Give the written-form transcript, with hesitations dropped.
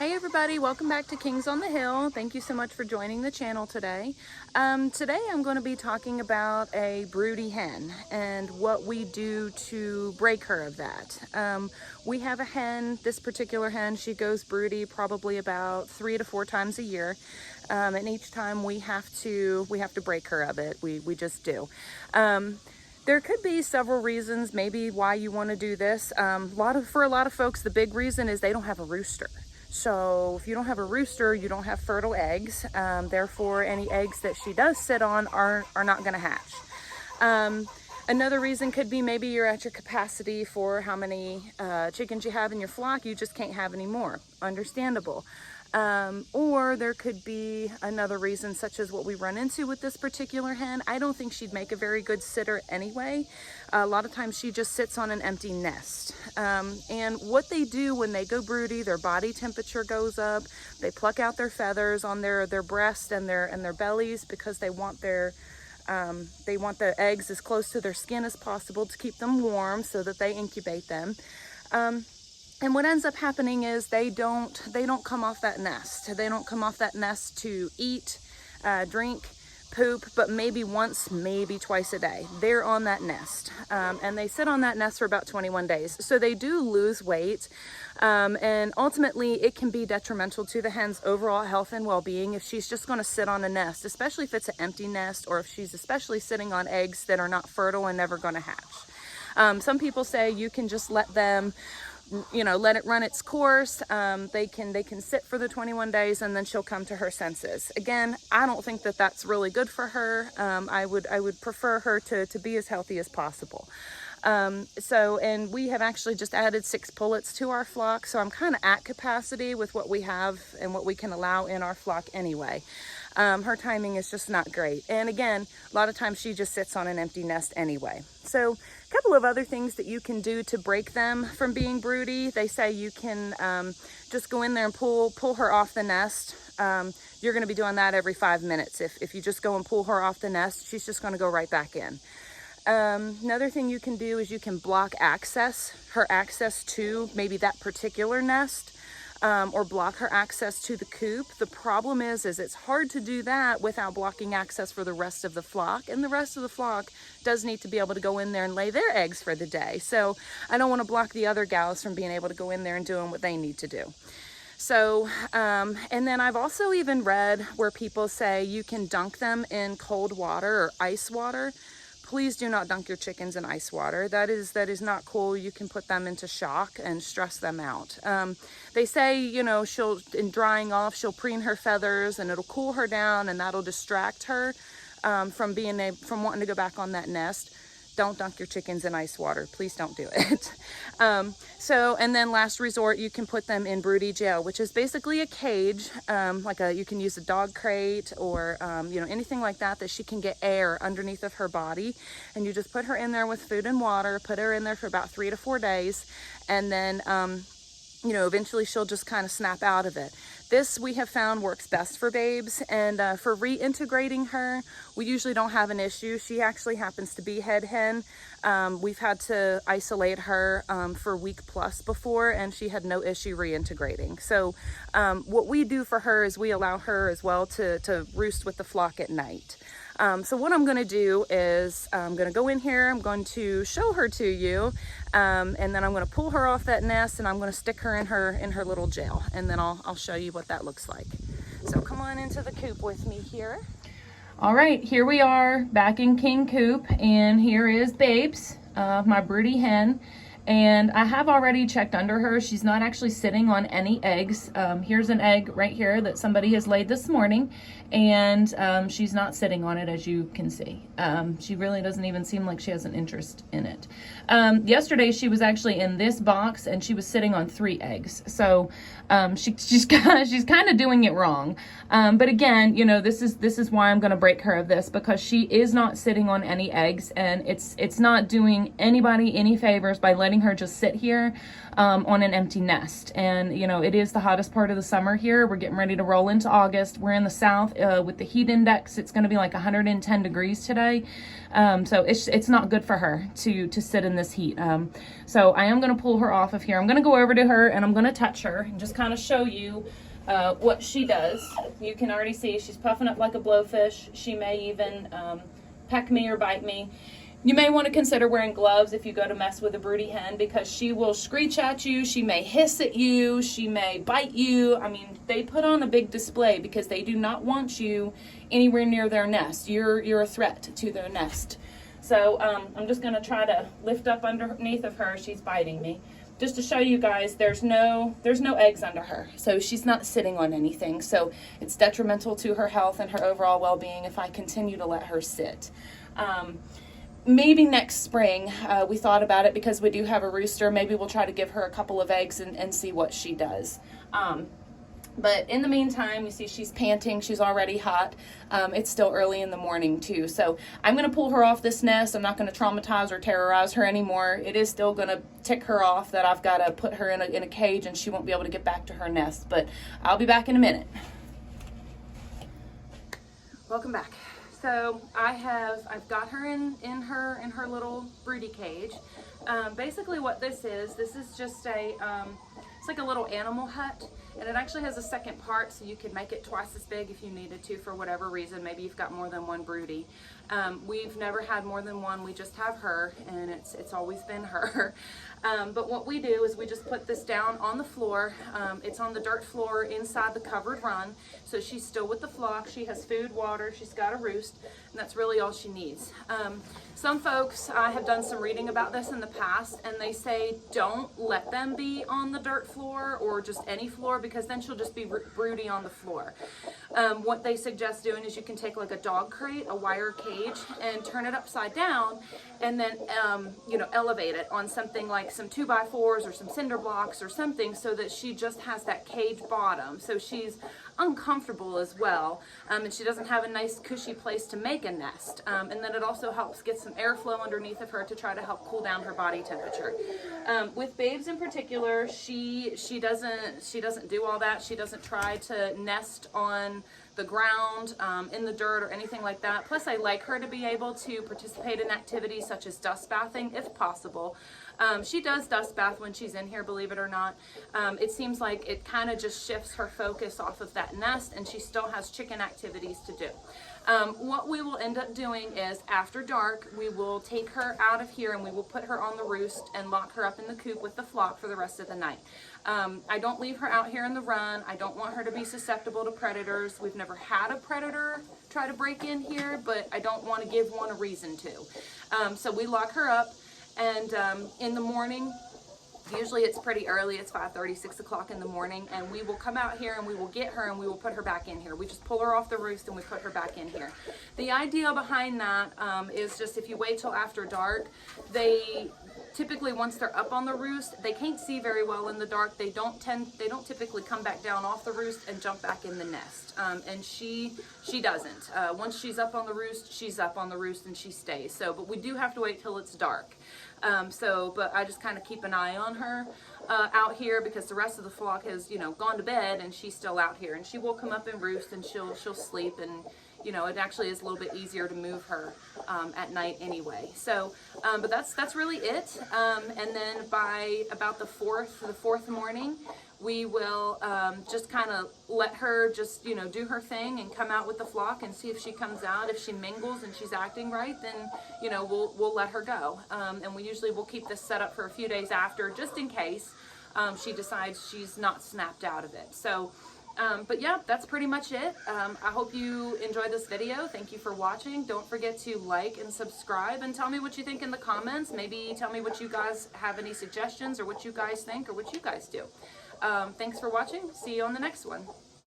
Hey everybody, welcome back to Kings on the Hill. Thank you so much for joining the channel today. Today I'm going to be talking about a broody hen and what we do to break her of that. We have a hen, this particular hen, she goes broody probably about 3 to 4 times a year. And each time we have to break her of it. We just do. There could be several reasons maybe why you want to do this. For a lot of folks, the big reason is they don't have a rooster. So if you don't have a rooster, you don't have fertile eggs. Therefore, any eggs that she does sit on are not going to hatch. Another reason could be maybe you're at your capacity for how many chickens you have in your flock. You just can't have any more. Understandable. Or there could be another reason, such as what we run into with this particular hen. I don't think she'd make a very good sitter anyway. A lot of times she just sits on an empty nest. And what they do when they go broody, their body temperature goes up. They pluck out their feathers on their breast and their bellies because they want the eggs as close to their skin as possible to keep them warm so that they incubate them. And what ends up happening is they don't come off that nest. They don't come off that nest to eat, drink, poop, but maybe once, maybe twice a day. They're on that nest. And they sit on that nest for about 21 days. So they do lose weight. And ultimately, it can be detrimental to the hen's overall health and well-being if she's just going to sit on a nest, especially if it's an empty nest or if she's especially sitting on eggs that are not fertile and never going to hatch. Some people say you can just let them let it run its course. They can sit for the 21 days and then she'll come to her senses. Again, I don't think that that's really good for her. I would prefer her to be as healthy as possible. And we have actually just added 6 pullets to our flock. So I'm kind of at capacity with what we have and what we can allow in our flock anyway. Her timing is just not great. And again, a lot of times she just sits on an empty nest anyway. So a couple of other things that you can do to break them from being broody. They say you can just go in there and pull her off the nest. You're going to be doing that every 5 minutes. If you just go and pull her off the nest, she's just going to go right back in. Another thing you can do is you can block her access to maybe that particular nest. Or block her access to the coop. The problem is it's hard to do that without blocking access for the rest of the flock. And the rest of the flock does need to be able to go in there and lay their eggs for the day. So I don't want to block the other gals from being able to go in there and doing what they need to do. So, and then I've also even read where people say you can dunk them in cold water or ice water. Please do not dunk your chickens in ice water. That is not cool. You can put them into shock and stress them out. They say, in drying off, she'll preen her feathers and it'll cool her down and that'll distract her from wanting to go back on that nest. Don't dunk your chickens in ice water. Please don't do it. And then last resort, you can put them in broody jail, which is basically a cage, you can use a dog crate or, anything like that she can get air underneath of her body. And you just put her in there with food and water, put her in there for about 3 to 4 days. And then, eventually she'll just kind of snap out of it. This we have found works best for babes, and for reintegrating her, we usually don't have an issue. She actually happens to be head hen. We've had to isolate her for a week plus before, and she had no issue reintegrating. So what we do for her is we allow her as well to roost with the flock at night. So what I'm going to do is I'm going to go in here, I'm going to show her to you, and then I'm going to pull her off that nest and I'm going to stick her in her little jail, and then I'll show you what that looks like. So come on into the coop with me here. All right, here we are back in King Coop, and here is Babes, my broody hen. And I have already checked under her. She's not actually sitting on any eggs. Here's an egg right here that somebody has laid this morning, and she's not sitting on it, as you can see. She really doesn't even seem like she has an interest in it. Yesterday she was actually in this box and she was sitting on 3 eggs. So she's kind of doing it wrong. But again, this is why I'm going to break her of this, because she is not sitting on any eggs, and it's not doing anybody any favors by letting letting her just sit here on an empty nest. And you know, it is the hottest part of the summer here. We're getting ready to roll into August. We're in the south with the heat index. It's going to be like 110 degrees today. So it's not good for her to sit in this heat. So I am going to pull her off of here. I'm going to go over to her and I'm going to touch her and just kind of show you what she does. You can already see she's puffing up like a blowfish. She may even peck me or bite me. You may want to consider wearing gloves if you go to mess with a broody hen, because she will screech at you, she may hiss at you, she may bite you. I mean, they put on a big display because they do not want you anywhere near their nest. You're a threat to their nest. So I'm just going to try to lift up underneath of her. She's biting me. Just to show you guys, there's no eggs under her, so she's not sitting on anything. So it's detrimental to her health and her overall well-being if I continue to let her sit. Maybe next spring, we thought about it because we do have a rooster. Maybe we'll try to give her a couple of eggs and see what she does. But in the meantime, you see she's panting. She's already hot. It's still early in the morning too. So I'm going to pull her off this nest. I'm not going to traumatize or terrorize her anymore. It is still going to tick her off that I've got to put her in a cage and she won't be able to get back to her nest. But I'll be back in a minute. Welcome back. So I've got her in her little broody cage. Basically what this is just it's like a little animal hut, and it actually has a second part, so you could make it twice as big if you needed to for whatever reason. Maybe you've got more than one broody. We've never had more than one. We just have her, and it's always been her. But what we do is we just put this down on the floor. It's on the dirt floor inside the covered run, so she's still with the flock. She has food, water, she's got a roost, and that's really all she needs. Some folks, I have done some reading about this in the past, and they say don't let them be on the dirt floor or just any floor, because then she'll just be broody on the floor. What they suggest doing is you can take like a dog crate, a wire cage, and turn it upside down, and then elevate it on something like some 2x4s or some cinder blocks or something, so that she just has that cage bottom, so she's uncomfortable as well, and she doesn't have a nice cushy place to make a nest, and then it also helps get some airflow underneath of her to try to help cool down her body temperature. With babes in particular, she doesn't do all that. She doesn't try to nest on the ground, in the dirt or anything like that. Plus I like her to be able to participate in activities such as dust bathing if possible. She does dust bath when she's in here, believe it or not. It seems like it kind of just shifts her focus off of that nest, and she still has chicken activities to do. What we will end up doing is after dark, we will take her out of here and we will put her on the roost and lock her up in the coop with the flock for the rest of the night. I don't leave her out here in the run. I don't want her to be susceptible to predators. We've never had a predator try to break in here, but I don't want to give one a reason to. So we lock her up, and in the morning, usually it's pretty early, it's 5:30, 6 o'clock in the morning, and we will come out here and we will get her and we will put her back in here. We just pull her off the roost and we put her back in here. The idea behind that is just if you wait till after dark, they typically, once they're up on the roost, they can't see very well in the dark. They don't typically come back down off the roost and jump back in the nest. And she doesn't. Once she's up on the roost, she's up on the roost and she stays. So, but we do have to wait till it's dark. But I just kind of keep an eye on her out here, because the rest of the flock has, gone to bed and she's still out here, and she will come up and roost and she'll sleep, and it actually is a little bit easier to move her at night anyway. So, but that's really it. And then by about the fourth morning, we will just kind of let her just, do her thing and come out with the flock and see if she comes out. If she mingles and she's acting right, then, we'll let her go. And we usually will keep this set up for a few days after, just in case she decides she's not snapped out of it. So, but yeah, that's pretty much it. I hope you enjoyed this video. Thank you for watching. Don't forget to like and subscribe, and tell me what you think in the comments. Maybe tell me what you guys have, any suggestions, or what you guys think, or what you guys do. Thanks for watching. See you on the next one.